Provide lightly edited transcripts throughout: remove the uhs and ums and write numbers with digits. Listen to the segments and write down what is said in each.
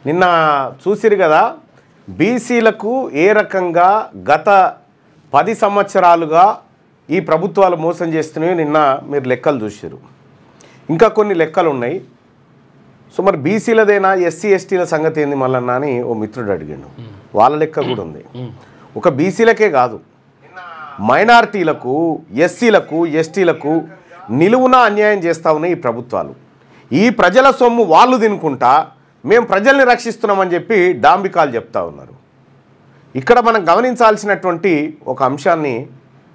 నిన్న చూసిరు కదా బీసీలకు ఏ రకంగా గత 10 సంవత్సరాలుగా ఈ ప్రభుత్వాలు మోసం చేస్తున్నాయో నిన్న మీరు లెక్కలు చూసిరు. ఇంకా కొన్ని లెక్కలు ఉన్నాయి. సో మరి బీసీలదేనా ఎస్సీ ఎస్టీల సంగతి ఏంది మళ్ళన్నా అని ఓ మిత్రుడు అడిగాడు. వాళ్ళ లెక్క కూడా ఉంది. ఒక బీసీలకే కాదు, మైనారిటీలకు, ఎస్సీలకు, ఎస్టీలకు నిలువున అన్యాయం చేస్తూ ఉన్నాయి ఈ ప్రభుత్వాలు. ఈ ప్రజల సొమ్ము వాళ్ళు తినుకుంటా మేము ప్రజల్ని రక్షిస్తున్నామని చెప్పి డాంబికాలు చెప్తా ఉన్నారు. ఇక్కడ మనం గమనించాల్సినటువంటి ఒక అంశాన్ని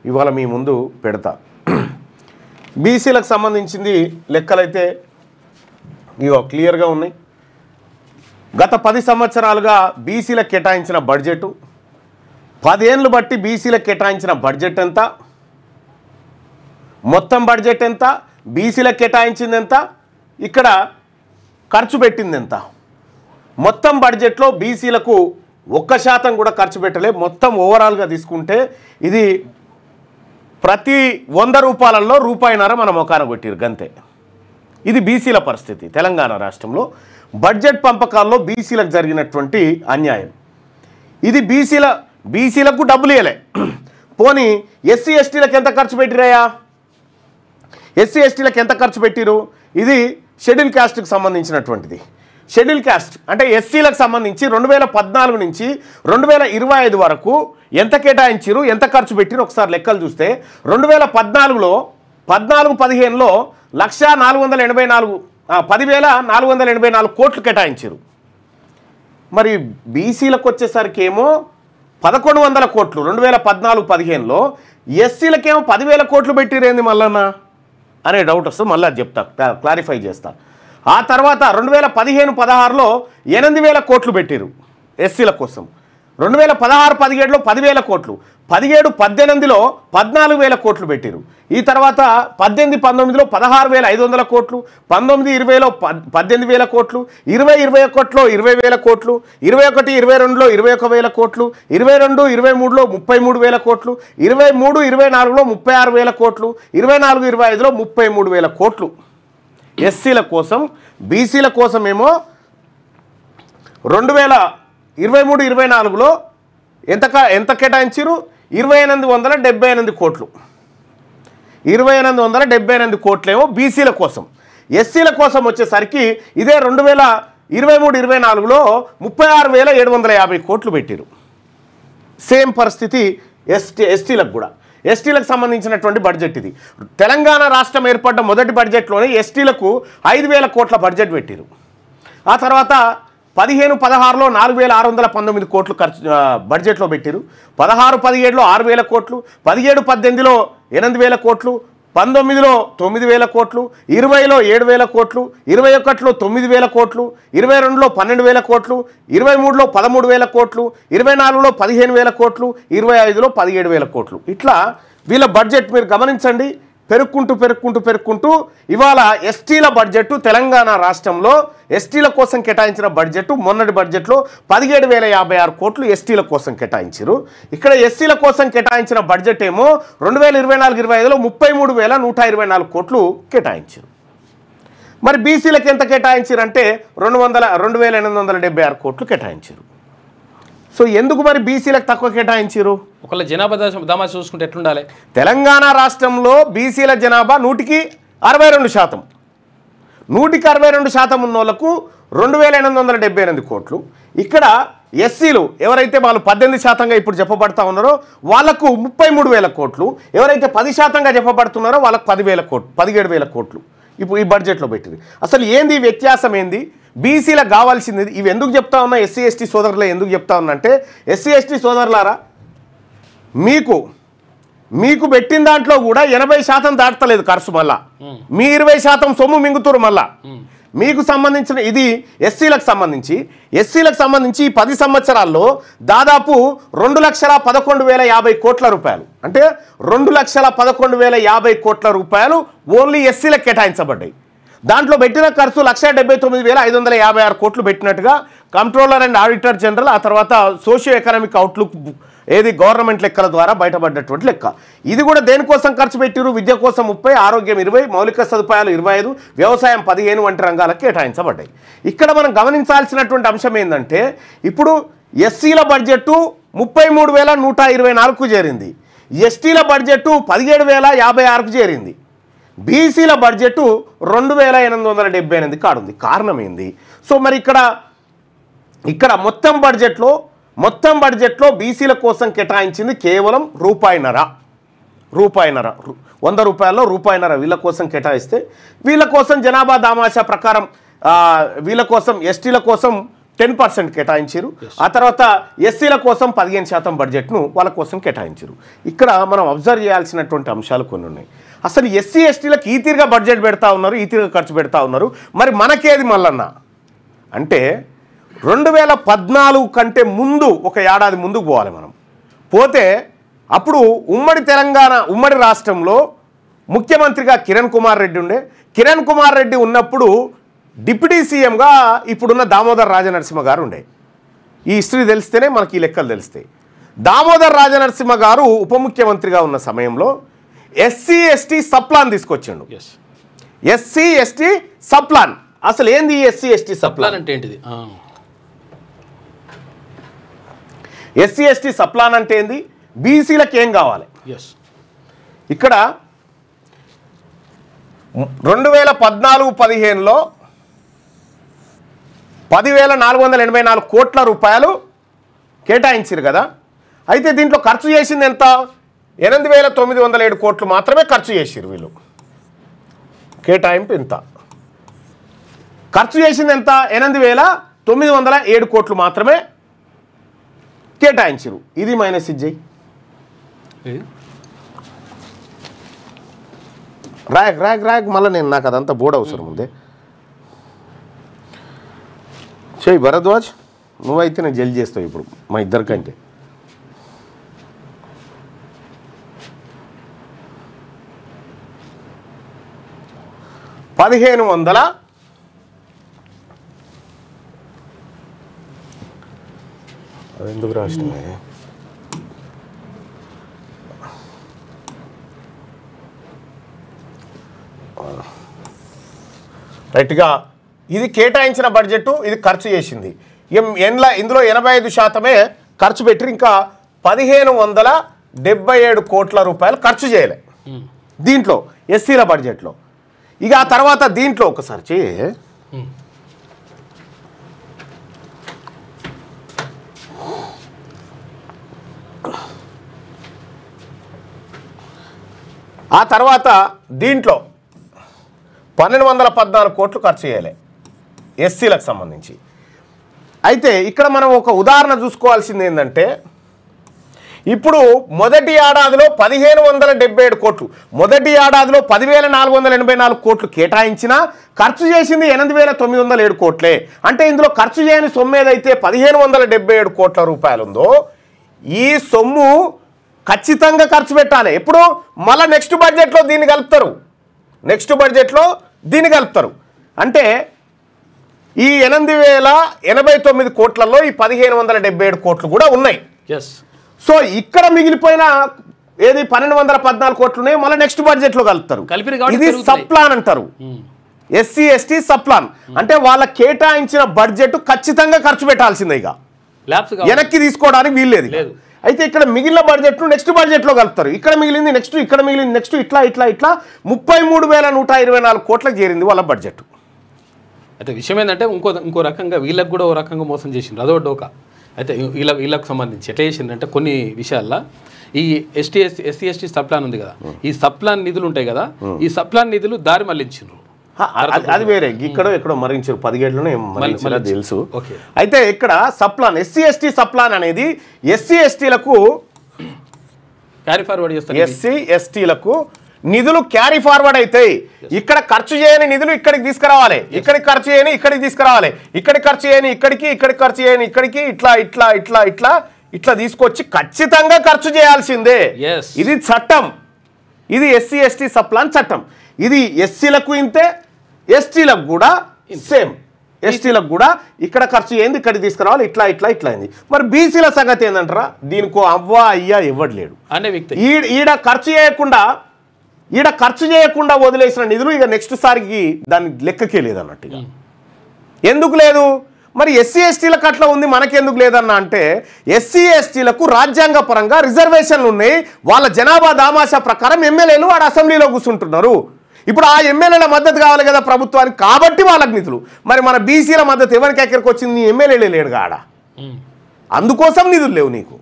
ఇవాళ మీ ముందు పెడతా. బీసీలకు సంబంధించింది లెక్కలైతే ఇవో క్లియర్గా ఉన్నాయి. గత 10 సంవత్సరాలుగా బీసీలకు కేటాయించిన బడ్జెట్, 10 ఏళ్ళు బట్టి బీసీలకు కేటాయించిన బడ్జెట్ ఎంత, మొత్తం బడ్జెట్ ఎంత, బీసీలకు కేటాయించింది ఎంత, ఇక్కడ ఖర్చు పెట్టింది ఎంత. మొత్తం బడ్జెట్లో బీసీలకు 1% కూడా ఖర్చు పెట్టలే. మొత్తం ఓవరాల్గా తీసుకుంటే ఇది ప్రతి 100 రూపాయలలో రూపాయిన్నర మన మొఖాన కొట్టిరు గంతే. ఇది బీసీల పరిస్థితి. తెలంగాణ రాష్ట్రంలో బడ్జెట్ పంపకాల్లో బీసీలకు జరిగినటువంటి అన్యాయం ఇది. బీసీలకు డబ్బులు ఇవ్వలే. పోనీ ఎస్సీ ఎస్టీలకు ఎంత ఖర్చు పెట్టిరాయా? ఎస్సీ ఎస్టీలకు ఎంత ఖర్చు పెట్టిరు? ఇది షెడ్యూల్ క్యాస్ట్కి సంబంధించినటువంటిది. షెడ్యూల్ క్యాస్ట్ అంటే ఎస్సీలకు సంబంధించి 2014 నుంచి 2025 వరకు ఎంత కేటాయించారు, ఎంత ఖర్చు పెట్టిరు ఒకసారి లెక్కలు చూస్తే 2014లో 14-15లో 10,484 కోట్లు కేటాయించారు. మరి బీసీలకు వచ్చేసరికి ఏమో 1,100 కోట్లు 2014-15లో, ఎస్సీలకేమో 10,000 కోట్లు పెట్టిరేంది మళ్ళన్నా అనే డౌట్ వస్తుంది. మళ్ళీ అది చెప్తా, క్లారిఫై చేస్తా. ఆ తర్వాత 2015-16లో 8,000 కోట్లు పెట్టారు ఎస్సీల కోసం. 2016-17లో 10,000 కోట్లు, 17-18లో 14,000 కోట్లు పెట్టారు. ఈ తర్వాత 18-19లో 16,500 కోట్లు, 19-20లో 18,000 కోట్లు, 20-21లో 20,000 కోట్లు, 21-22లో 21,000 కోట్లు, 22-23లో 33,000 కోట్లు, 23-24లో 36,000 కోట్లు, 24-25లో 33,000 కోట్లు ఎస్సీల కోసం. బీసీల కోసమేమో 2023-24లో ఎంత కేటాయించారు? 2,878 కోట్లు. 2,878 కోట్లేమో బీసీల కోసం. ఎస్సీల కోసం వచ్చేసరికి ఇదే 2023-24లో 36,750 కోట్లు పెట్టారు. సేమ్ పరిస్థితి ఎస్టీలకు కూడా. ఎస్టీలకు సంబంధించినటువంటి బడ్జెట్ ఇది. తెలంగాణ రాష్ట్రం ఏర్పడ్డ మొదటి బడ్జెట్లోనే ఎస్టీలకు 5,000 కోట్ల బడ్జెట్ పెట్టారు. ఆ తర్వాత 15-16లో 4,619 కోట్లు ఖర్చు బడ్జెట్లో పెట్టారు. 16-17లో 6,000 కోట్లు, 17-18లో 8,000 కోట్లు, 19లో 9,000 కోట్లు, 20లో 7,000 కోట్లు, 21లో 9,000 కోట్లు, 22లో 12,000 కోట్లు, 23లో 13,000 కోట్లు, 24లో 15,000 కోట్లు, 25లో 17,000 కోట్లు. ఇట్లా వీళ్ళ బడ్జెట్ మీరు గమనించండి. పెరుక్కుంటూ ఇవాళ ఎస్టీల బడ్జెట్ తెలంగాణ రాష్ట్రంలో ఎస్టీల కోసం కేటాయించిన బడ్జెట్ మొన్నటి బడ్జెట్లో 17,056 కోట్లు ఎస్టీల కోసం కేటాయించారు. ఇక్కడ ఎస్సీల కోసం కేటాయించిన బడ్జెట్ ఏమో 2024-25లో 33,124 కోట్లు కేటాయించారు. మరి బీసీలకు ఎంత కేటాయించారంటే 2,876 కోట్లు కేటాయించారు. సో ఎందుకు మరి బీసీలకు తక్కువ కేటాయించారు? ఒకళ్ళ జనాభా దామా చూసుకుంటే ఎట్లుండాలి? తెలంగాణ రాష్ట్రంలో బీసీల జనాభా 100%. 162% ఉన్న వాళ్ళకు 2,878 కోట్లు. ఇక్కడ ఎస్సీలు ఎవరైతే వాళ్ళు 18%గా ఇప్పుడు చెప్పబడతా ఉన్నారో వాళ్ళకు 33,000 కోట్లు. ఎవరైతే 10%గా చెప్పబడుతున్నారో వాళ్ళకు 10,000 కోట్లు, 17,000 కోట్లు ఇప్పుడు ఈ బడ్జెట్లో పెట్టింది. అసలు ఏంది వ్యత్యాసం ఏంది? బీసీలకు కావాల్సింది ఇవి ఎందుకు చెప్తా ఉన్నా? ఎస్సీ ఎస్టీ సోదరులు ఎందుకు చెప్తా ఉన్నా అంటే, ఎస్సీ ఎస్టీ సోదరులారా మీకు పెట్టిన దాంట్లో కూడా 80% దాటలేదు ఖర్చు. మళ్ళా మీ 20% సొమ్ము మింగుతురు. మళ్ళా మీకు సంబంధించిన ఇది ఎస్సీలకు సంబంధించి ఈ 10 సంవత్సరాల్లో దాదాపు 2,11,050 కోట్ల రూపాయలు, అంటే 2,11,050 కోట్ల రూపాయలు ఓన్లీ ఎస్సీలకు కేటాయించబడ్డాయి. దాంట్లో పెట్టిన ఖర్చు 1,79,556 కోట్లు పెట్టినట్టుగా కంట్రోలర్ అండ్ ఆడిటర్ జనరల్, ఆ తర్వాత సోషియో ఎకనామిక్ అవుట్లుక్ ఏది గవర్నమెంట్ లెక్కల ద్వారా బయటపడ్డటువంటి లెక్క. ఇది కూడా దేనికోసం ఖర్చు పెట్టిరు? విద్య కోసం 30, ఆరోగ్యం 20, మౌలిక సదుపాయాలు 25, వ్యవసాయం 15 వంటి రంగాలకు కేటాయించబడ్డాయి. ఇక్కడ మనం గమనించాల్సినటువంటి అంశం ఏంటంటే ఇప్పుడు ఎస్సీల బడ్జెట్ 33,124కు చేరింది, ఎస్టీల బడ్జెట్ 17,056కు చేరింది, బీసీల బడ్జెట్ 2,878 కాడుంది. కారణం ఏంది? సో మరి ఇక్కడ మొత్తం బడ్జెట్లో బీసీల కోసం కేటాయించింది కేవలం రూపాయిన్నర. 100 రూపాయల్లో రూపాయిన్నర వీళ్ళ కోసం కేటాయిస్తే, వీళ్ళ కోసం జనాభా దామాషా ప్రకారం వీళ్ళ కోసం ఎస్టీల కోసం 10% కేటాయించారు. ఆ తర్వాత ఎస్సీల కోసం 15% బడ్జెట్ను వాళ్ళ కోసం కేటాయించారు. ఇక్కడ మనం అబ్జర్వ్ చేయాల్సినటువంటి అంశాలు కొన్ని ఉన్నాయి. అసలు ఎస్సీ ఎస్టీలకు ఈ తీరుగా బడ్జెట్ పెడతా ఉన్నారు, ఈ తీరుగా ఖర్చు పెడతా ఉన్నారు. మరి మనకేది మల్లన్న అంటే 2014 కంటే ముందు ఒక ఏడాది ముందుకు పోవాలి మనం. పోతే అప్పుడు ఉమ్మడి రాష్ట్రంలో ముఖ్యమంత్రిగా కిరణ్ కుమార్ రెడ్డి ఉండే. కిరణ్ కుమార్ రెడ్డి ఉన్నప్పుడు డిప్యూటీ సీఎంగా ఇప్పుడున్న దామోదర్ రాజనరసింహ గారు ఉండే. ఈ హిస్టరీ తెలిస్తేనే మనకి ఈ లెక్కలు తెలుస్తాయి. దామోదర్ రాజనరసింహ గారు ఉప ముఖ్యమంత్రిగా ఉన్న సమయంలో ఎస్సీ ఎస్టీ సప్లాన్ తీసుకొచ్చిండు. ఎస్సీ ఎస్టీ సప్లాన్ అసలు ఏంది? ఎస్సీ ఎస్టీ సప్లాన్ అంటే ఏంటిది? ఎస్సీ ఎస్టీ సప్లాన్ అంటే ఏంది? బీసీలకు ఏం కావాలి? ఇక్కడ 2014-15లో 10,484 కోట్ల రూపాయలు కేటాయించారు కదా. అయితే దీంట్లో ఖర్చు చేసింది ఎంత? 8,907 కోట్లు మాత్రమే ఖర్చు చేసిరు వీళ్ళు. కేటాయింపు ఇంత. ఖర్చు చేసింది ఎంత? 8,907 కోట్లు మాత్రమే కేటాయించారు. ఇది మైనస్ ఇజ్జయ్ రాయక్ మళ్ళీ నేను నాకు అదంతా బోర్డు అవసరం ఉంది. చెయ్యి భరద్వాజ్, నువ్వైతే నేను జల్ది చేస్తావు ఇప్పుడు మా ఇద్దరికంటే. ఎందుకు రాష్ట్రమే రైట్గా ఇది కేటాయించిన బడ్జెట్, ఇది ఖర్చు చేసింది. ఇందులో 85% ఖర్చు పెట్టి ఇంకా 1,577 కోట్ల రూపాయలు ఖర్చు చేయలే దీంట్లో ఎస్సీల బడ్జెట్లో. ఇక ఆ తర్వాత దీంట్లో ఒకసారి చేయి. ఆ తర్వాత దీంట్లో 1,214 కోట్లు ఖర్చు చేయాలి ఎస్సీలకు సంబంధించి. అయితే ఇక్కడ మనం ఒక ఉదాహరణ చూసుకోవాల్సింది ఏంటంటే ఇప్పుడు మొదటి ఏడాదిలో 1,577 కోట్లు, మొదటి ఏడాదిలో 10,484 కోట్లు కేటాయించినా ఖర్చు చేసింది 8,907 కోట్లే. అంటే ఇందులో ఖర్చు చేయని సొమ్ము ఏదైతే 1,577 కోట్ల రూపాయలు ఉందో ఈ సొమ్ము ఖచ్చితంగా ఖర్చు పెట్టాలి. ఎప్పుడు? మళ్ళీ నెక్స్ట్ బడ్జెట్లో దీన్ని కలుపుతారు. అంటే ఈ 8,089 కోట్లలో ఈ 1,577 కోట్లు కూడా ఉన్నాయి. సో ఇక్కడ మిగిలిపోయిన ఏది 1,214 కోట్లు ఉన్నాయి, మళ్ళీ నెక్స్ట్ బడ్జెట్లో కలుపుతారు. ఇది సప్లాన్ అంటారు. ఎస్సీ ఎస్టీ సప్లాన్ అంటే వాళ్ళ కేటాయించిన బడ్జెట్ ఖచ్చితంగా ఖర్చు పెట్టాల్సిందే, ఇక వెనక్కి తీసుకోవడానికి వీల్లేదు. అయితే ఇక్కడ మిగిలిన బడ్జెట్ను నెక్స్ట్ బడ్జెట్లో కలుపుతారు. ఇక్కడ మిగిలింది నెక్స్ట్, ఇక్కడ మిగిలింది నెక్స్ట్, ఇట్లా 33,124 కోట్లకు చేరింది వాళ్ళ బడ్జెట్. అయితే విషయం ఏంటంటే ఇంకో రకంగా వీళ్ళకి కూడా ఓ రకంగా మోసం చేసిండ్రు, అదో డోకా. అయితే వీళ్ళకి సంబంధించి ఎట్లా చేసిందంటే కొన్ని విషయాల్లో ఈ ఎస్సీ ఎస్టీ సప్లాన్ ఉంది కదా, ఈ సప్లాన్ నిధులు ఉంటాయి కదా, ఈ సప్లాన్ నిధులు దారి మళ్ళించిండ్రు. అది వేరే, ఇక్కడో ఎక్కడో మరించారు, 10 ఏళ్ళలోనే మరించారో తెలుసు. అయితే ఇక్కడ సప్లాన్ ఎస్సీ ఎస్టీ సప్లాన్ అనేది ఎస్సీ ఎస్టీలకు క్యారీ ఫార్వర్డ్ చేస్తారు. ఎస్సీ ఎస్టీలకు నిధులు క్యారీ ఫార్వర్డ్ అవుతాయి. ఇక్కడ ఖర్చు చేయని నిధులు ఇక్కడికి తీసుకురావాలి, ఇక్కడికి ఖర్చు చేయని ఇక్కడికి తీసుకురావాలి, ఇక్కడికి ఖర్చు చేయని ఇక్కడికి, ఇక్కడికి ఖర్చు చేయని ఇక్కడికి, ఇట్లా తీసుకొచ్చి ఖచ్చితంగా ఖర్చు చేయాల్సిందే. ఇది చట్టం, ఇది ఎస్సీ ఎస్టీ సప్లాన్ చట్టం. ఇది ఎస్సీలకు ఇంతే, ఎస్టీలకు కూడా సేమ్. ఎస్టీలకు కూడా ఇక్కడ ఖర్చు ఏంది ఇక్కడికి తీసుకురావాలి ఇట్లా ఇట్లా ఇట్లా అయింది. మరి బీసీల సంగతి ఏందంటారా? దీనికో అవ్వా అయ్యా ఇవ్వట్లేడు. అనే వ్యక్తి ఈడ ఖర్చు చేయకుండా వదిలేసిన నిధులు ఇక నెక్స్ట్ సారికి దాన్ని లెక్కకే లేదన్నట్టుగా. ఎందుకు లేదు? మరి ఎస్సీ ఎస్టీలకు అట్లా ఉంది, మనకెందుకు లేదన్నా అంటే ఎస్సీ ఎస్టీలకు రాజ్యాంగ పరంగా రిజర్వేషన్లు ఉన్నాయి. వాళ్ళ జనాభా దామాషా ప్రకారం ఎమ్మెల్యేలు వాడు అసెంబ్లీలో కూర్చుంటున్నారు. ఇప్పుడు ఆ ఎమ్మెల్యేల మద్దతు కావాలి కదా ప్రభుత్వానికి, కాబట్టి వాళ్ళకి నిధులు. మరి మన బీసీల మద్దతు ఎవరికి ఎక్కడికి వచ్చింది? ఎమ్మెల్యేలే లేడుగా ఆడ, అందుకోసం నిధులు లేవు నీకు.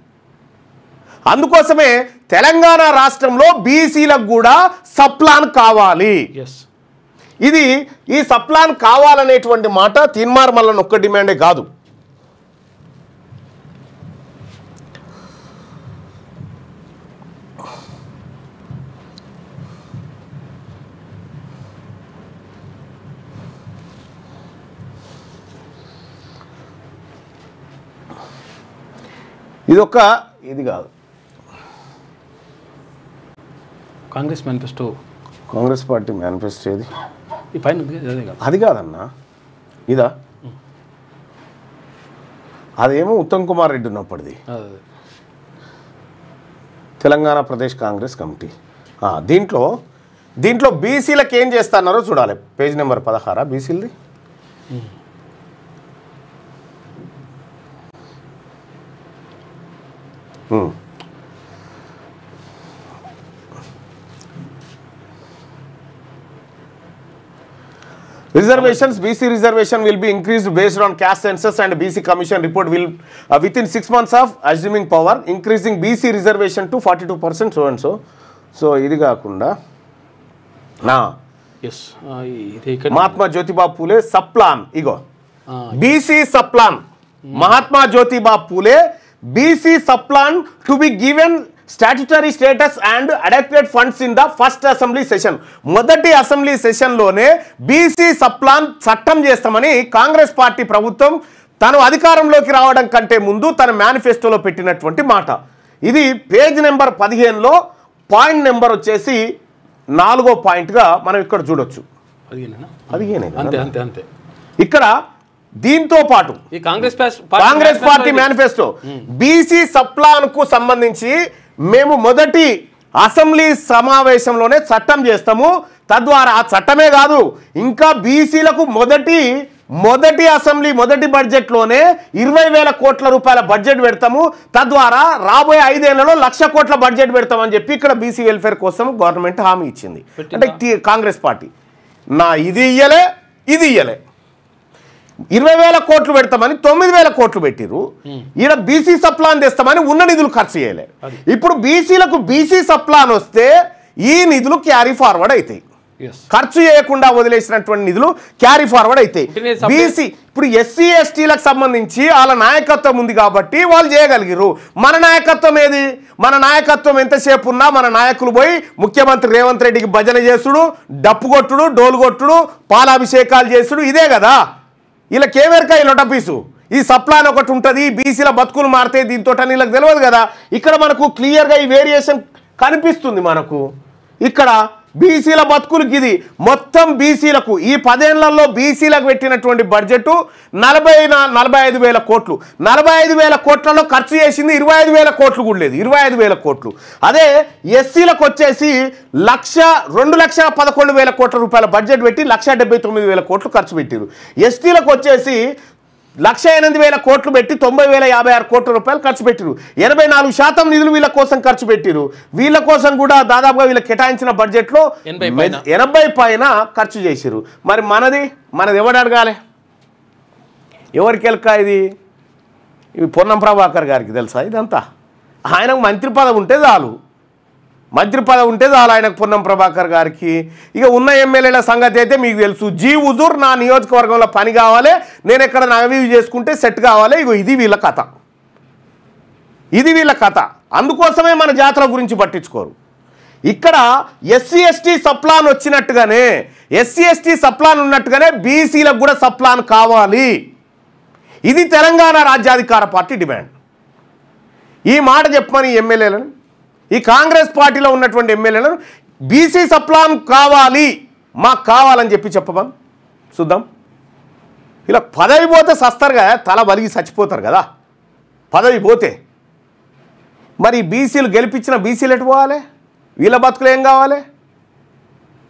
అందుకోసమే తెలంగాణ రాష్ట్రంలో బీసీలకు కూడా సప్లాన్ కావాలి. ఈ సప్లాన్ కావాలనేటువంటి మాట తీన్మార్ మల్లన్ ఒక్క డిమాండే కాదు. ఇది కాదు Congress manifesto, Congress party manifesto ఏది? ఈ పైన అది కాదన్నా, ఇదా? అదేమో ఉత్తమ్ కుమార్ రెడ్డి ఉన్నప్పటిది, తెలంగాణ ప్రదేశ్ కాంగ్రెస్ కమిటీ. దీంట్లో బీసీలకు ఏం చేస్తున్నారో చూడాలి. Page number 16 బీసీలది. Reservations, BC reservation will be increased based on caste census and BC commission report will within 6 months of assuming power, increasing BC reservation to 42% so and so. So ఇది కాకుండా Mahatma Jyotiba Phule subplan, ఇగో BC subplan, Mahatma Jyotiba Phule BC subplan to be given statutory status and adopted funds in the first assembly session. మొదటి assembly సెషన్లోనే BC subplan చట్టం చేస్తామని Congress party ప్రభుత్వం తను అధికారంలోకి రావడం కంటే ముందు తన మేనిఫెస్టోలో పెట్టినటువంటి మాట. ఇది పేజ్ నెంబర్ 15లో పాయింట్ నెంబర్ వచ్చేసి 4వ పాయింట్గా మనం ఇక్కడ చూడొచ్చు. 15 ఇక్కడ దీంతో పాటు కాంగ్రెస్ పార్టీ మేనిఫెస్టో బీసీ సప్లాన్కు సంబంధించి మేము మొదటి అసెంబ్లీ సమావేశంలోనే చట్టం చేస్తాము. తద్వారా ఆ చట్టమే కాదు, ఇంకా బీసీలకు మొదటి అసెంబ్లీ మొదటి బడ్జెట్లోనే 20,000 కోట్ల రూపాయల బడ్జెట్ పెడతాము. తద్వారా రాబోయే 5 ఏళ్లలో 1,00,000 కోట్ల బడ్జెట్ పెడతామని చెప్పి ఇక్కడ బీసీ వెల్ఫేర్ కోసం గవర్నమెంట్ హామీ ఇచ్చింది. అంటే కాంగ్రెస్ పార్టీ ఇది ఇయ్యలే 20,000 కోట్లు పెడతామని 9,000 కోట్లు పెట్టిరు. ఈడ బీసీ సప్లాన్ తెస్తామని ఉన్న నిధులు ఖర్చు చేయలే. ఇప్పుడు బీసీలకు బీసీ సప్లాన్ వస్తే ఈ నిధులు క్యారీ ఫార్వర్డ్ అవుతాయి. ఖర్చు చేయకుండా వదిలేసినటువంటి నిధులు క్యారీ ఫార్వర్డ్ అవుతాయి. బీసీ ఇప్పుడు ఎస్సీ ఎస్టీలకు సంబంధించి వాళ్ళ నాయకత్వం ఉంది కాబట్టి వాళ్ళు చేయగలిగారు. మన నాయకత్వం ఏది? మన నాయకత్వం ఎంతసేపు ఉన్నా మన నాయకులు పోయి ముఖ్యమంత్రి రేవంత్ రెడ్డికి భజన చేసుడు, డప్పు కొట్టుడు, డోలు కొట్టుడు, పాలాభిషేకాలు చేసుడు, ఇదే కదా. ఇలా కేవేర్కాయ లొటపీసు. ఈ సప్లాన్ ఒకటి ఉంటుంది, బీసీల బతుకులు మారితే దీంతో వీళ్ళకి తెలియదు కదా. ఇక్కడ మనకు క్లియర్గా ఈ వేరియేషన్ కనిపిస్తుంది. మనకు ఇక్కడ బీసీల బతుకులకి ఇది మొత్తం బీసీలకు ఈ 10 ఏళ్లలో బీసీలకు పెట్టినటువంటి బడ్జెట్ 45,000 కోట్లు. 45,000 కోట్లలో ఖర్చు చేసింది 25,000 కోట్లు కూడా లేదు, 25,000 కోట్లు. అదే ఎస్సీలకు వచ్చేసి 2,11,000 కోట్ల రూపాయల బడ్జెట్ పెట్టి 1,79,000 కోట్లు ఖర్చు పెట్టారు. ఎస్టీలకు వచ్చేసి 1,08,000 కోట్లు పెట్టి 90,056 కోట్ల రూపాయలు ఖర్చు పెట్టిరు. 84% నిధులు వీళ్ళ కోసం ఖర్చు పెట్టిరు. వీళ్ళ కోసం కూడా దాదాపుగా వీళ్ళకి కేటాయించిన బడ్జెట్లో 80 పైన ఖర్చు చేసిరు. మరి మనది ఎవడు అడగాలి? ఎవరికి ఎలక ఇది? ఇవి పొన్నం ప్రభాకర్ గారికి తెలుసా ఇదంతా? ఆయనకు మంత్రి పదవి ఉంటే చాలు, ఆయనకు పొన్నం ప్రభాకర్ గారికి. ఇక ఉన్న ఎమ్మెల్యేల సంగతి అయితే మీకు తెలుసు. జీ హుజూర్ నా నియోజకవర్గంలో పని కావాలి, నేను ఎక్కడ నగవీవి చేసుకుంటే సెట్ కావాలి. ఇగో ఇది వీళ్ళ కథ. అందుకోసమే మన జాతర గురించి పట్టించుకోరు. ఇక్కడ ఎస్సీ ఎస్టీ సప్లాన్ వచ్చినట్టుగానే, ఎస్సీ ఎస్టీ సప్లాన్ ఉన్నట్టుగానే బీసీలకు కూడా సప్లాన్ కావాలి. ఇది తెలంగాణ రాజ్యాధికార పార్టీ డిమాండ్. ఈ మాట చెప్పమని ఎమ్మెల్యేలను, ఈ కాంగ్రెస్ పార్టీలో ఉన్నటువంటి ఎమ్మెల్యేలను బీసీ సప్లాన్ కావాలి, మాకు కావాలని చెప్పమని చూద్దాం. ఇలా పదవి పోతే సస్తారు కదా, తల బలిగి చచ్చిపోతారు కదా పదవి పోతే. మరి బీసీలు గెలిపించిన బీసీలు ఎటు పోవాలి? వీళ్ళ బతుకులు ఏం కావాలి?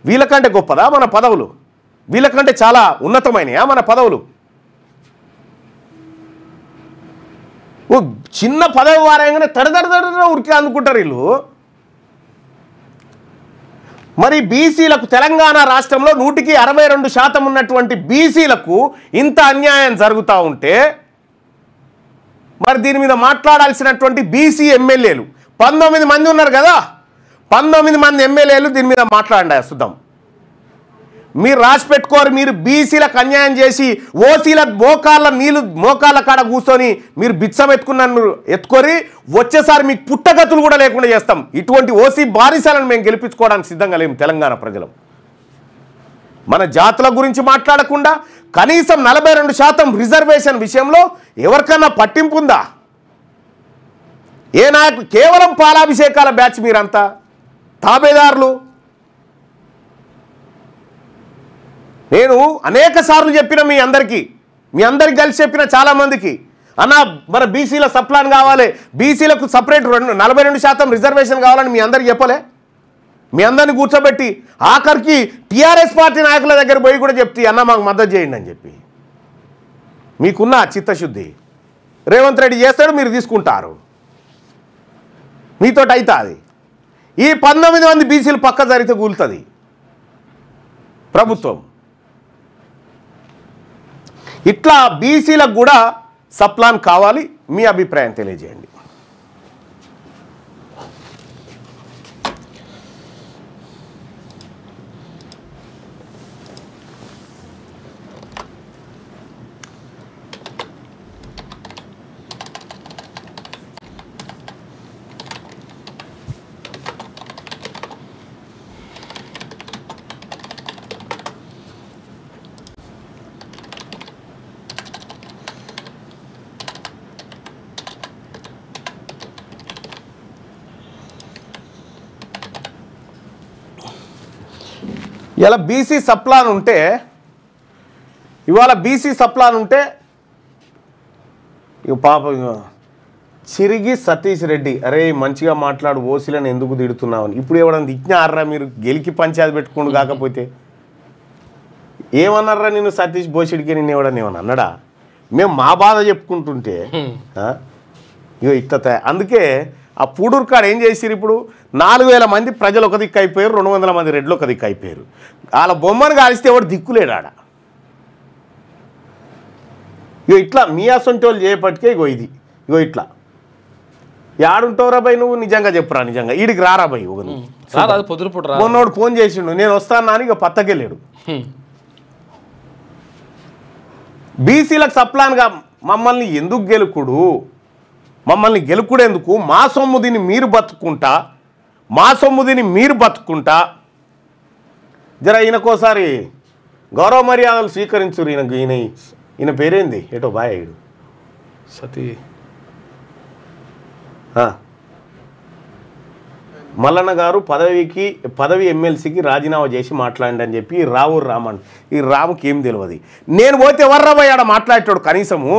వీళ్ళకంటే గొప్పదా మన పదవులు? వీళ్ళకంటే చాలా ఉన్నతమైనయా మన పదవులు? ఓ చిన్న పదవి వారంగానే తడదడ ఉరికి అందుకుంటారు వీళ్ళు. మరి బీసీలకు తెలంగాణ రాష్ట్రంలో 162% ఉన్నటువంటి బీసీలకు ఇంత అన్యాయం జరుగుతూ ఉంటే మరి దీని మీద మాట్లాడాల్సినటువంటి బీసీ ఎమ్మెల్యేలు 19 మంది ఉన్నారు కదా, 19 మంది ఎమ్మెల్యేలు దీని మీద మాట్లాడండి చూద్దాం. మీరు రాసి పెట్టుకోరు. మీరు బీసీలకు అన్యాయం చేసి ఓసీల మోకాళ్ళ కాడ కూర్చొని మీరు బిచ్చం ఎత్తుకొని వచ్చేసారి మీకు పుట్టగతులు కూడా లేకుండా చేస్తాం. ఇటువంటి ఓసీ బారిసాలను మేము గెలిపించుకోవడానికి సిద్ధంగా లేము తెలంగాణ ప్రజలు. మన జాతుల గురించి మాట్లాడకుండా కనీసం 42% రిజర్వేషన్ విషయంలో ఎవరికన్నా పట్టింపు ఉందా? ఏ నాయకులు? కేవలం పాలాభిషేకాల బ్యాచ్ మీరంతా తాబేదారులు. నేను అనేక సార్లు చెప్పిన మీ అందరికీ కలిసి చెప్పిన చాలామందికి, అన్న మన బీసీల సప్లాన్ కావాలి, బీసీలకు సపరేట్ 42% రిజర్వేషన్ కావాలని మీ అందరికి చెప్పలే? మీ అందరిని కూర్చోబెట్టి ఆఖరికి టీఆర్ఎస్ పార్టీ నాయకుల దగ్గర పోయి కూడా చెప్తే అన్న మాకు మద్దతు చేయండి అని చెప్పి. మీకున్న చిత్తశుద్ధి రేవంత్ రెడ్డి చేస్తాడు, మీరు తీసుకుంటారు, మీతోటి అవుతుంది. ఈ 19 మంది బీసీలు పక్క జరిగితే కూలుతుంది ప్రభుత్వం. ఇట్లా బీసీలకు కూడా సప్లాన్ కావాలి. మీ అభిప్రాయం తెలియజేయండి. ఇలా బీసీ సప్లాన్ ఉంటే, ఇవాళ బీసీ సప్లాన్ ఉంటే ఇక పాప చిరిగి సతీష్ రెడ్డి అరే మంచిగా మాట్లాడు ఓసీలను ఎందుకు తిడుతున్నావు అని. ఇప్పుడు ఎవడన్నా తిట్టినారా? మీరు గెలికి పంచాయతీ పెట్టుకోండు కాకపోతే ఏమన్నారా నిన్ను సతీష్ బోసిడికి? నిన్ను ఎవడన్నా ఏమన్నా అన్నాడా? మేము మా బాధ చెప్పుకుంటుంటే ఇగో ఇట్లా. అందుకే ఆ పూడూరు కాడ ఏం చేసిరు? ఇప్పుడు 4000 మంది ప్రజలు ఒక దిక్కు అయిపోయారు, 200 మంది రెడ్లు ఒక దిక్కు అయిపోయారు. వాళ్ళ బొమ్మను కాలిస్తే ఎవడు దిక్కులేడు ఆడ. ఇగో ఇట్లా మీ అసొంటి వాళ్ళు చేయపట్టుకే ఇగో ఇట్లా యాడుంటావురా బాయ్ నువ్వు? నిజంగా చెప్పురా, నిజంగా ఈడికి రారా బాయ్. మొన్నోడు ఫోన్ చేసిండు, నేను వస్తాను అని ఇక పత్తకెళ్ళాడు. బీసీలకు సప్లాన్గా మమ్మల్ని ఎందుకు గెలుకుడు? మమ్మల్ని గెలుకుడేందుకు? మా సొమ్ముదిని మీరు బతుకుంటా జర ఈయనకోసారి గౌరవ మర్యాదలు స్వీకరించురు. ఈయన పేరేంది? ఏటో బాయడు సతీ మల్లన్న గారు పదవి ఎమ్మెల్సీకి రాజీనామా చేసి మాట్లాడండి అని చెప్పి రావు రామన్. ఈ రాముకి ఏం తెలియదు. నేను పోతే ఎవర్రా పోయి ఆడ మాట్లాడేటాడు కనీసము?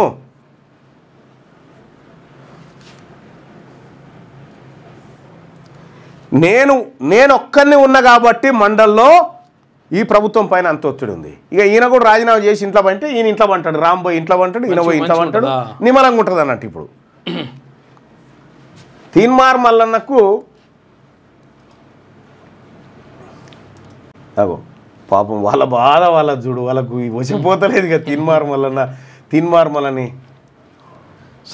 నేను ఒక్కరిని ఉన్నా కాబట్టి మండల్లో ఈ ప్రభుత్వం పైన అంత ఒత్తిడి ఉంది. ఇక ఈయన కూడా రాజీనామా చేసి ఇంట్లో పంటే ఈయన ఇంట్లో పంటాడు, రామ్ పోయి ఇంట్లో పంటాడు, ఈయన పోయి ఇంట్లో పంటాడు, నిమ్మలంగా ఉంటుంది అన్నట్టు. ఇప్పుడు తీన్మార్ మల్లన్నకు అగో పాపం వాళ్ళ బాధ వాళ్ళ చూడు, వాళ్ళకు వచ్చిపోతలేదు ఇక తీన్మార్ మల్లని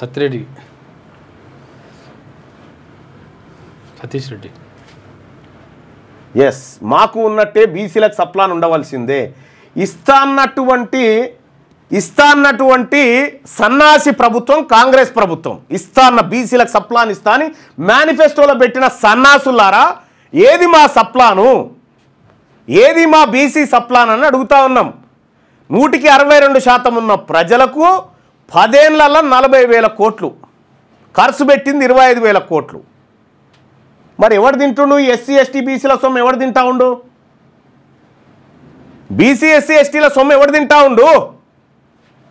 సత్యరెడ్డి సతీష్ రెడ్డి. ఎస్, మాకు ఉన్నట్టే బీసీలకు సప్లాన్ ఉండవలసిందే. ఇస్తాన్నటువంటి సన్నాసి ప్రభుత్వం కాంగ్రెస్ ప్రభుత్వం. బీసీలకు సప్లాన్ ఇస్తా అని మేనిఫెస్టోలో పెట్టిన సన్నాసులారా, ఏది మా సప్లాను? ఏది మా బీసీ సప్లాన్ అని అడుగుతా ఉన్నాం. 162% ఉన్న ప్రజలకు 10 ఏళ్లలో 40,000 కోట్లు ఖర్చు పెట్టింది, 25,000 కోట్లు. మరి ఎవడు తింటుండు? ఎస్సీ ఎస్టీ బీసీల సొమ్ము ఎవడు తింటా ఉండు? బీసీ ఎస్సీ ఎస్టీల సొమ్ము ఎవడు తింటా ఉండు?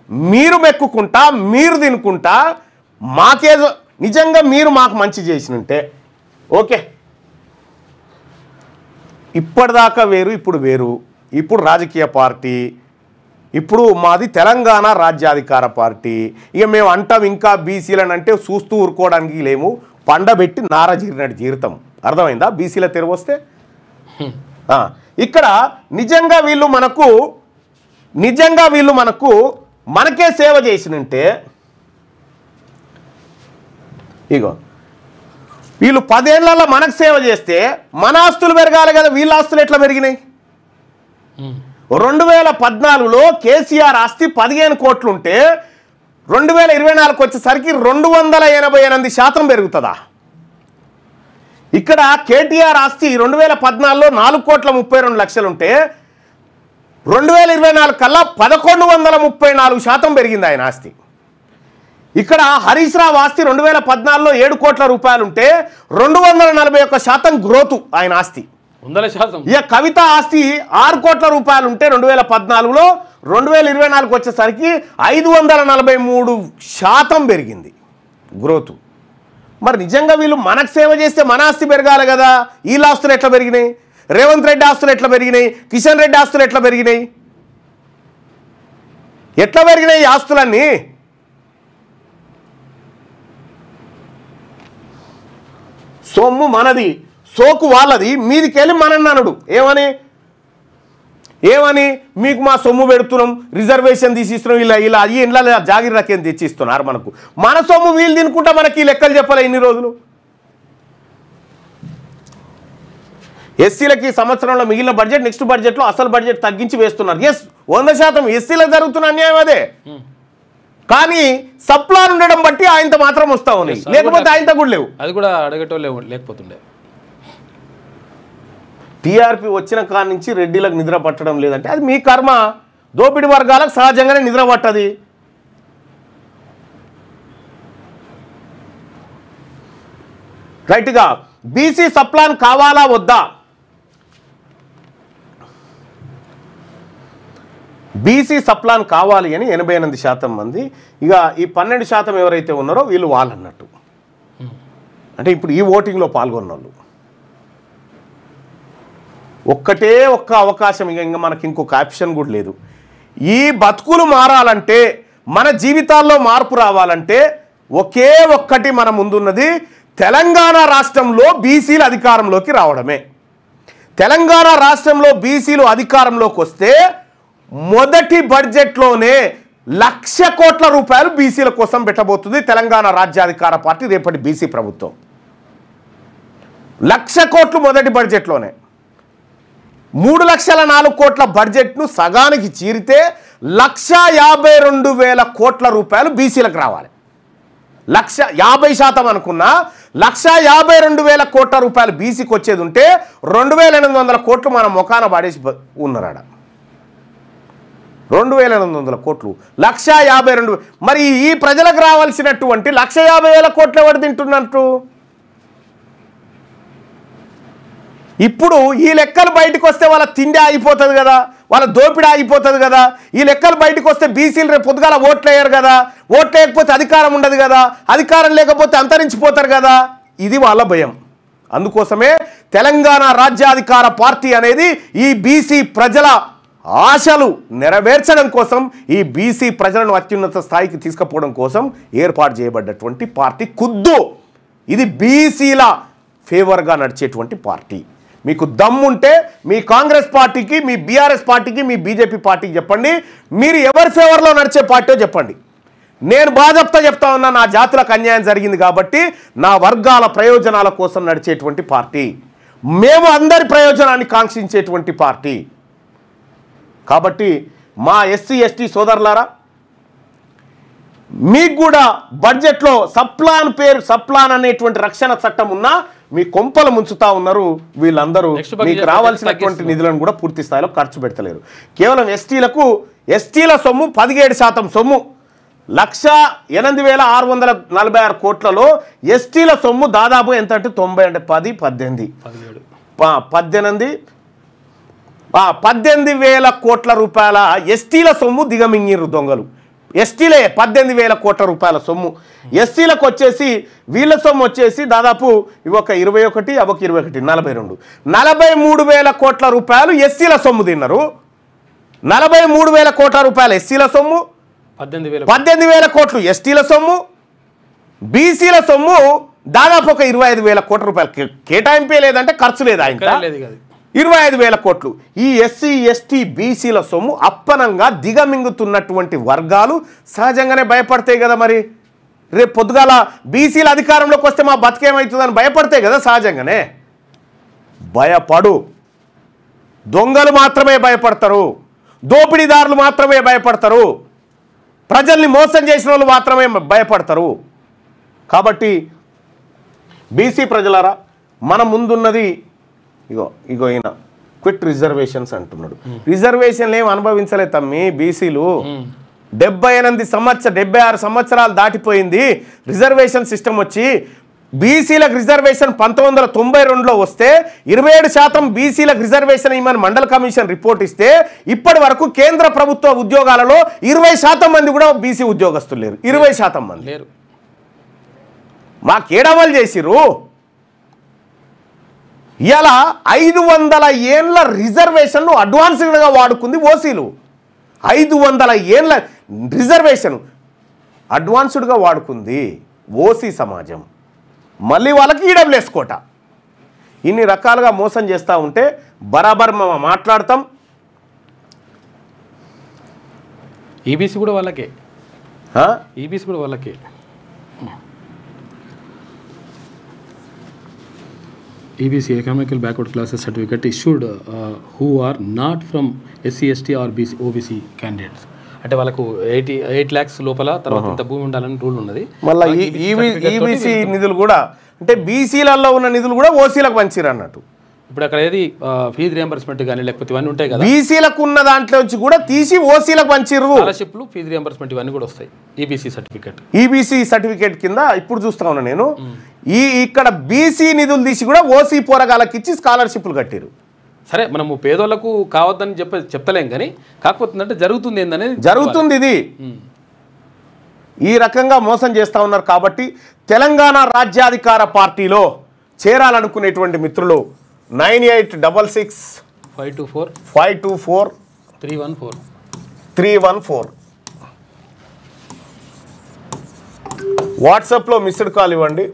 మీరు మెక్కుకుంటా మీరు తినుకుంటా మాకేదో నిజంగా మీరు మాకు మంచి చేసినంటే ఓకే. ఇప్పటిదాకా వేరు, ఇప్పుడు వేరు. ఇప్పుడు రాజకీయ పార్టీ, ఇప్పుడు మాది తెలంగాణ రాజ్యాధికార పార్టీ. ఇక మేము అంటాం ఇంకా బీసీలను అంటే చూస్తూ ఊరుకోవడానికి లేము, పండబెట్టి నార జీరినట్టు జీరుతాం. అర్థమైందా? బీసీల తెరువు వస్తే ఇక్కడ నిజంగా వీళ్ళు మనకు మనకే సేవ చేసినంటే ఇగో వీళ్ళు 10 ఏళ్లలో మనకు సేవ చేస్తే మన ఆస్తులు పెరగాలి కదా, వీళ్ళ ఆస్తులు ఎట్లా పెరిగినాయి? 2014లో కేసీఆర్ ఆస్తి 15 కోట్లుంటే 2024 వచ్చేసరికి 288% పెరుగుతుందా? ఇక్కడ కేటీఆర్ ఆస్తి 2014లో 4,32,00,000 ఉంటే 2024 కల్లా 1,134% పెరిగింది ఆయన ఆస్తి. ఇక్కడ హరీష్ రావు ఆస్తి 2014లో 7 కోట్ల రూపాయలు ఉంటే 241% గ్రోత్ ఆయన ఆస్తి. 100%. ఇక కవిత ఆస్తి 6 కోట్ల రూపాయలు ఉంటే 2014లో 2024 వచ్చేసరికి 543% పెరిగింది గ్రోత్. మరి నిజంగా వీళ్ళు మనకు సేవ చేస్తే మన ఆస్తి పెరగాలి కదా. వీళ్ళ ఆస్తులు ఎట్లా పెరిగినాయి? రేవంత్ రెడ్డి ఆస్తులు ఎట్లా పెరిగినాయి? కిషన్ రెడ్డి ఆస్తులు ఎట్లా పెరిగినాయి? ఎట్లా పెరిగినాయి ఈ ఆస్తులన్నీ? సొమ్ము మనది, సోకు వాళ్ళది, మీదికెళ్ళి మనన్నాడు. ఏమని మీకు మా సొమ్ము పెడుతున్నాం, రిజర్వేషన్ తీసిస్తున్నాం, ఇలా ఈ ఇండ్ల జాగిరకేం తెచ్చిస్తున్నారు మనకు. మన సొమ్ము వీళ్ళు తినుకుంటా మనకి ఈ లెక్కలు చెప్పలే ఇన్ని రోజులు. ఎస్సీలకి సంవత్సరంలో మిగిలిన బడ్జెట్ నెక్స్ట్ బడ్జెట్లో అసలు బడ్జెట్ తగ్గించి వేస్తున్నారు. 100% ఎస్సీలకు జరుగుతున్న అన్యాయం అదే. కానీ సప్లాన్ ఉండడం బట్టి ఆయనతో మాత్రం వస్తా ఉన్నాయి, లేకపోతే ఆయనతో కూడా లేవు. అది కూడా అడగటోళ్ళు లేకపోతుండే. టీఆర్పీ వచ్చిన కాడి నుంచి రెడ్డిలకు నిద్ర పట్టడం లేదంటే అది మీ కర్మ. దోపిడి వర్గాలకు సహజంగానే నిద్ర పట్టది. రైట్గా బీసీ సప్లాన్ కావాలా వద్దా? బీసీ సప్లాన్ కావాలి అని 88% మంది. ఇక ఈ 12% ఎవరైతే ఉన్నారో వీళ్ళు వాళ్ళన్నట్టు. అంటే ఇప్పుడు ఈ ఓటింగ్లో పాల్గొన్న వాళ్ళు ఒక్క అవకాశం, ఇంకా మనకి ఇంకొక ఆప్షన్ కూడా లేదు. ఈ బతుకులు మారాలంటే, మన జీవితాల్లో మార్పు రావాలంటే ఒకే ఒక్కటి మన ముందున్నది, తెలంగాణ రాష్ట్రంలో బీసీలు అధికారంలోకి రావడమే. తెలంగాణ రాష్ట్రంలో బీసీలు అధికారంలోకి వస్తే మొదటి బడ్జెట్లోనే 1,00,000 కోట్ల రూపాయలు బీసీల కోసం పెట్టబోతుంది తెలంగాణ రాజ్యాధికార పార్టీ, రేపటి బీసీ ప్రభుత్వం. 1,00,000 కోట్లు మొదటి బడ్జెట్లోనే. 3,04,00,000 కోట్ల బడ్జెట్ను సగానికి చీరితే 1,52,000 కోట్ల రూపాయలు బీసీలకు రావాలి. 50% అనుకున్నా 1,52,000 కోట్ల రూపాయలు బీసీకి వచ్చేది ఉంటే 2,800 కోట్లు మన ముఖాన పడేసి ఉన్నారాడ. 2,800 కోట్లు, 1,52,000. మరి ఈ ప్రజలకు రావాల్సినటువంటి 1,50,000 కోట్లు ఎవరు తింటున్నట్టు? ఇప్పుడు ఈ లెక్కలు బయటకు వస్తే వాళ్ళ తిండి ఆగిపోతుంది కదా, వాళ్ళ దోపిడీ ఆగిపోతుంది కదా. ఈ లెక్కలు బయటకు వస్తే బీసీలు రేపు పొద్దుగాల ఓట్లు వేయరు కదా, ఓట్లు వేయకపోతే అధికారం ఉండదు కదా, అధికారం లేకపోతే అంతరించిపోతారు కదా. ఇది వాళ్ళ భయం. అందుకోసమే తెలంగాణ రాజ్యాధికార పార్టీ అనేది ఈ బీసీ ప్రజల ఆశలు నెరవేర్చడం కోసం, ఈ బీసీ ప్రజలను అత్యున్నత స్థాయికి తీసుకుపోవడం కోసం ఏర్పాటు చేయబడ్డటువంటి పార్టీ. ఇది బీసీల ఫేవర్గా నడిచేటువంటి పార్టీ. మీకు దమ్ముంటే మీ కాంగ్రెస్ పార్టీకి, మీ బీఆర్ఎస్ పార్టీకి, మీ బీజేపీ పార్టీకి చెప్పండి, మీరు ఎవరి ఫేవర్లో నడిచే పార్టీ చెప్పండి. నేను బాధ్యత చెప్తా ఉన్నా, నా జాతులకు అన్యాయం జరిగింది కాబట్టి నా వర్గాల ప్రయోజనాల కోసం నడిచేటువంటి పార్టీ, మేము అందరి ప్రయోజనాన్ని కాంక్షించేటువంటి పార్టీ. కాబట్టి మా ఎస్సీ ఎస్టీ సోదరులారా, మీకు కూడా బడ్జెట్లో సప్లాన్ అనేటువంటి రక్షణ చట్టం ఉన్నా మీ కొంపలు ముంచుతా ఉన్నారు వీళ్ళందరూ. మీకు రావాల్సినటువంటి నిధులను కూడా పూర్తి స్థాయిలో ఖర్చు పెడతలేరు. కేవలం ఎస్టీల సొమ్ము 17% సొమ్ము, 1,08,646 కోట్లలో ఎస్టీల సొమ్ము దాదాపు ఎంత అంటే 90 అంటే 18,000 కోట్ల రూపాయల ఎస్టీల సొమ్ము దిగమింగిరు దొంగలు. ఎస్టీలే 18,000 కోట్ల రూపాయల సొమ్ము. ఎస్సీలకు వచ్చేసి వీళ్ళ సొమ్ము వచ్చేసి దాదాపు ఇవొక 21 అవొక 21 42 43,000 కోట్ల రూపాయలు ఎస్సీల సొమ్ము తిన్నారు. 43,000 కోట్ల రూపాయలు ఎస్సీల సొమ్ము, 18,000 కోట్లు ఎస్టీల సొమ్ము, బీసీల సొమ్ము దాదాపు ఒక 25,000 కోట్ల రూపాయలు. కేటాయింపే లేదంటే ఖర్చు లేదా ఇంకా 25,000 కోట్లు. ఈ ఎస్సీ ఎస్టీ బీసీల సొమ్ము అప్పనంగా దిగమింగుతున్నటువంటి వర్గాలు సహజంగానే భయపడతాయి కదా. మరి రేపు పొద్దుగాల బీసీల అధికారంలోకి వస్తే మా బతికేమవుతుందని భయపడతాయి కదా సహజంగానే. భయపడు. దొంగలు మాత్రమే భయపడతారు, దోపిడీదారులు మాత్రమే భయపడతారు, ప్రజల్ని మోసం చేసిన వాళ్ళు మాత్రమే భయపడతారు. కాబట్టి బీసీ ప్రజలారా, మన ముందున్నది ఇగో ఈయన క్విట్ రిజర్వేషన్స్ అంటున్నాడు. రిజర్వేషన్లు ఏం అనుభవించలే తమ్మి బీసీలు. 76 సంవత్సరాలు దాటిపోయింది రిజర్వేషన్ సిస్టమ్ వచ్చి. బీసీలకు రిజర్వేషన్ 1992లో వస్తే 27% బీసీలకు రిజర్వేషన్ ఇవ్వమని మండల కమిషన్ రిపోర్ట్ ఇస్తే ఇప్పటి వరకు కేంద్ర ప్రభుత్వ ఉద్యోగాలలో 20% మంది కూడా బీసీ ఉద్యోగస్తులు లేరు. 20% మంది లేరు. మాకేడమలు చేసిరు. ఇలా 500 ఏళ్ళ రిజర్వేషన్ను అడ్వాన్స్డ్గా వాడుకుంది ఓసీలు. 500 ఏళ్ళ రిజర్వేషన్ అడ్వాన్స్డ్గా వాడుకుంది ఓసీ సమాజం. మళ్ళీ వాళ్ళకి ఈడబ్ల్యూఎస్ కోట. ఇన్ని రకాలుగా మోసం చేస్తూ ఉంటే బరాబర్ మాట్లాడతాం. ఈబీసీ కూడా వాళ్ళకే, ఈబీసీ కూడా వాళ్ళకే. EBC economically backward classes certificate issued who are not from SC, ST or OBC candidates. అంటే వాళ్ళకు 8 lakhs లోపల తర్వాత ఇంత భూమి ఉండాలని రూల్ ఉన్నది. మళ్ళీ ఈబీసీ నిధులు కూడా అంటే బీసీలలో ఉన్న నిధులు కూడా ఓసీలకు పంచిరు అన్నట్టు. ఇప్పుడు అక్కడ ఏది ఫీజు రియంబర్స్మెంట్ కానీ లేకపోతే ఇవన్నీ ఉంటాయి కదా, బీసీలకు ఉన్న దాంట్లో నుంచి కూడా తీసి ఓసీలకు పంచిరు. స్కాలర్షిప్లు, ఫీజు రియంబర్స్మెంట్ ఇవన్నీ కూడా వస్తాయి ఈబీసీ సర్టిఫికేట్ కింద. ఇప్పుడు చూస్తా ఉన్నా నేను ఇక్కడ బీసీ నిధులు తీసి కూడా ఓసీ పోరగాళ్ళకి ఇచ్చి స్కాలర్షిప్లు కట్టిరు. సరే, మనము పేదోళ్లకు కావద్దని చెప్తలేం కానీ కాకపోతే జరుగుతుంది ఏందనేది జరుగుతుంది. ఇది ఈ రకంగా మోసం చేస్తూ ఉన్నారు. కాబట్టి తెలంగాణ రాజ్యాధికార పార్టీలో చేరాలనుకునేటువంటి మిత్రులు 9866 524 314 వాట్సాప్లో మిస్డ్ కాల్ ఇవ్వండి.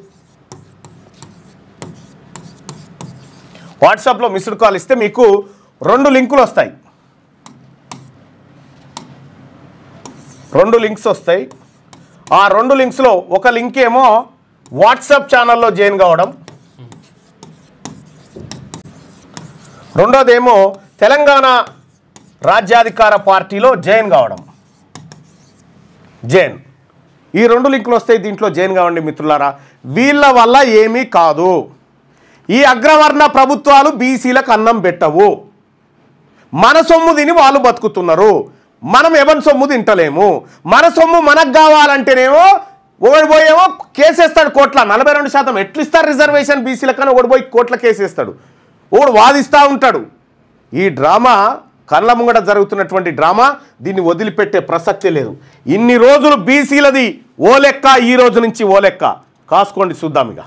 వాట్సాప్లో మిస్డ్ కాల్ ఇస్తే మీకు 2 లింకులు వస్తాయి. 2 లింక్స్ వస్తాయి. ఆ 2 లింక్స్లో ఒక లింక్ ఏమో వాట్సాప్ ఛానల్లో జాయిన్ కావడం, రెండోదేమో తెలంగాణ రాజ్యాధికార పార్టీలో జాయిన్ కావడం. ఈ 2 లింకులు వస్తాయి. దీంట్లో జాయిన్ కావండి మిత్రులారా. వీళ్ళ వల్ల ఏమీ కాదు. ఈ అగ్రవర్ణ ప్రభుత్వాలు బీసీలకు అన్నం పెట్టవు. మన సొమ్ము తిని వాళ్ళు బతుకుతున్నారు. మనం ఎవరి సొమ్ము తింటలేము. మన సొమ్ము మనకు కావాలంటేనేమో ఓడిపోయేమో కేసేస్తాడు కోట్ల. 42% ఎట్లు ఇస్తారు రిజర్వేషన్ బీసీలకు అని ఓడిపోయి కోట్ల కేసేస్తాడు. ఓడు వాదిస్తూ ఉంటాడు. ఈ డ్రామా కళ్ళ ముంగట జరుగుతున్నటువంటి డ్రామా. దీన్ని వదిలిపెట్టే ప్రసక్తే లేదు. ఇన్ని రోజులు బీసీలది ఓ లెక్క, ఈ రోజు నుంచి ఓ లెక్క. కాసుకోండి, చూద్దాం ఇక.